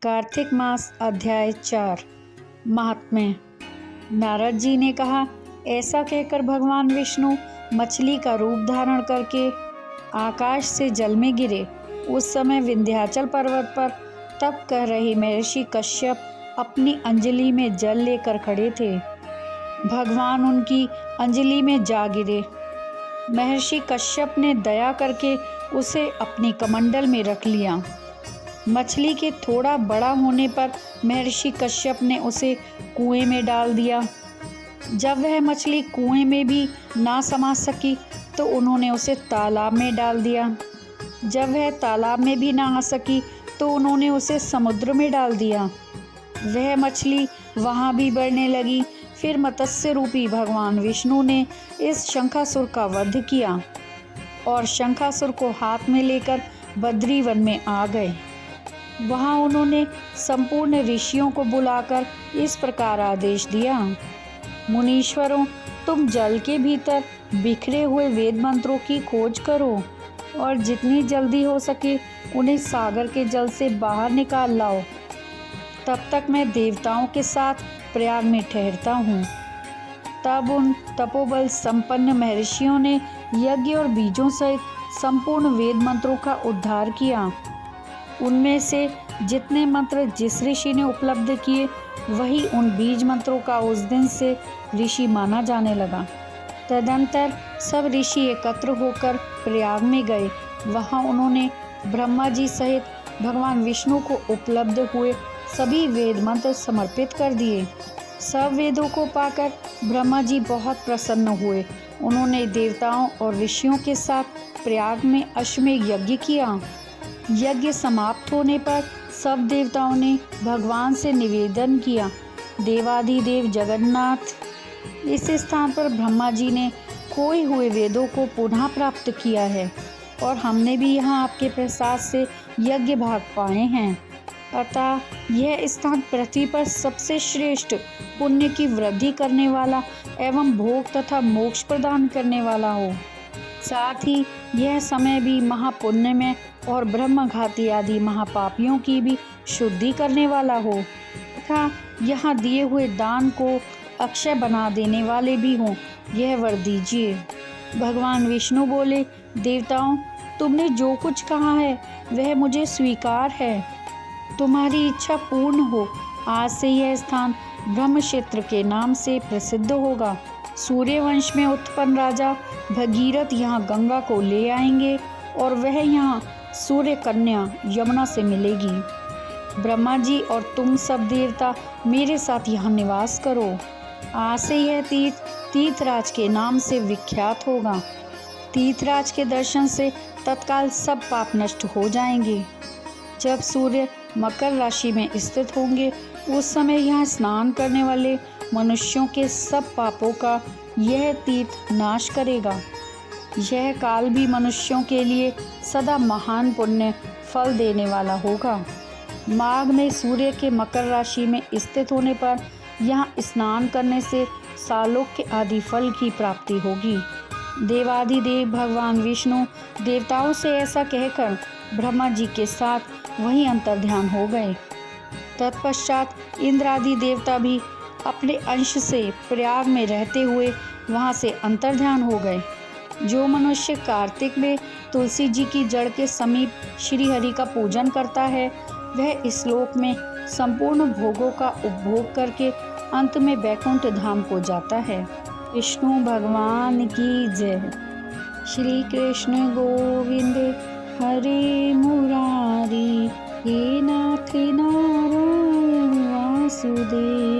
कार्तिक मास अध्याय 4। महात्म्य। नारद जी ने कहा, ऐसा कहकर भगवान विष्णु मछली का रूप धारण करके आकाश से जल में गिरे। उस समय विंध्याचल पर्वत पर तप कर रहे महर्षि कश्यप अपनी अंजलि में जल लेकर खड़े थे। भगवान उनकी अंजलि में जा गिरे। महर्षि कश्यप ने दया करके उसे अपनी कमंडल में रख लिया। मछली के थोड़ा बड़ा होने पर महर्षि कश्यप ने उसे कुएं में डाल दिया। जब वह मछली कुएं में भी ना समा सकी तो उन्होंने उसे तालाब में डाल दिया। जब वह तालाब में भी ना आ सकी तो उन्होंने उसे समुद्र में डाल दिया। वह मछली वहाँ भी बढ़ने लगी। फिर मत्स्य रूपी भगवान विष्णु ने इस शंखासुर का वध किया और शंखासुर को हाथ में लेकर बद्री वन में आ गए। वहाँ उन्होंने संपूर्ण ऋषियों को बुलाकर इस प्रकार आदेश दिया, मुनीश्वरों, तुम जल के भीतर बिखरे हुए वेद मंत्रों की खोज करो और जितनी जल्दी हो सके उन्हें सागर के जल से बाहर निकाल लाओ। तब तक मैं देवताओं के साथ प्रयाग में ठहरता हूँ। तब उन तपोबल संपन्न महर्षियों ने यज्ञ और बीजों सहित संपूर्ण वेद मंत्रों का उद्धार किया। उनमें से जितने मंत्र जिस ऋषि ने उपलब्ध किए वही उन बीज मंत्रों का उस दिन से ऋषि माना जाने लगा। तदंतर सब ऋषि एकत्र होकर प्रयाग में गए। वहाँ उन्होंने ब्रह्मा जी सहित भगवान विष्णु को उपलब्ध हुए सभी वेद मंत्र समर्पित कर दिए। सब वेदों को पाकर ब्रह्मा जी बहुत प्रसन्न हुए। उन्होंने देवताओं और ऋषियों के साथ प्रयाग में अश्वमेध यज्ञ किया। यज्ञ समाप्त होने पर सब देवताओं ने भगवान से निवेदन किया, देवाधिदेव जगन्नाथ, इस स्थान पर ब्रह्मा जी ने खोए हुए वेदों को पुनः प्राप्त किया है और हमने भी यहाँ आपके प्रसाद से यज्ञ भाग पाए हैं। अतः यह स्थान पृथ्वी पर सबसे श्रेष्ठ पुण्य की वृद्धि करने वाला एवं भोग तथा मोक्ष प्रदान करने वाला हो। साथ ही यह समय भी महापुण्य में और ब्रह्मघाती आदि महापापियों की भी शुद्धि करने वाला हो तथा यहाँ दिए हुए दान को अक्षय बना देने वाले भी हों, यह वर दीजिए। भगवान विष्णु बोले, देवताओं, तुमने जो कुछ कहा है वह मुझे स्वीकार है। तुम्हारी इच्छा पूर्ण हो। आज से यह स्थान ब्रह्म क्षेत्र के नाम से प्रसिद्ध होगा। सूर्यवंश में उत्पन्न राजा भगीरथ यहाँ गंगा को ले आएंगे और वह यहाँ सूर्य कन्या यमुना से मिलेगी। ब्रह्मा जी और तुम सब देवता मेरे साथ यहाँ निवास करो। आज से यह तीर्थ तीर्थराज के नाम से विख्यात होगा। तीर्थराज के दर्शन से तत्काल सब पाप नष्ट हो जाएंगे। जब सूर्य मकर राशि में स्थित होंगे उस समय यहाँ स्नान करने वाले मनुष्यों के सब पापों का यह तीर्थ नाश करेगा। यह काल भी मनुष्यों के लिए सदा महान पुण्य फल देने वाला होगा। माघ में सूर्य के मकर राशि में स्थित होने पर यहाँ स्नान करने से सालोक्य आदि फल की प्राप्ति होगी। देवाधिदेव भगवान विष्णु देवताओं से ऐसा कहकर ब्रह्मा जी के साथ वहीं अंतर्ध्यान हो गए। तत्पश्चात इंद्र आदि देवता भी अपने अंश से प्रयाग में रहते हुए वहां से अंतर्ध्यान हो गए। जो मनुष्य कार्तिक में तुलसी जी की जड़ के समीप श्री हरि का पूजन करता है वह इस लोक में संपूर्ण भोगों का उपभोग करके अंत में वैकुंठ धाम को जाता है। विष्णु भगवान की जय। श्री कृष्ण गोविंद हरे मुरारी, हे नाथ नारायण वासुदेव।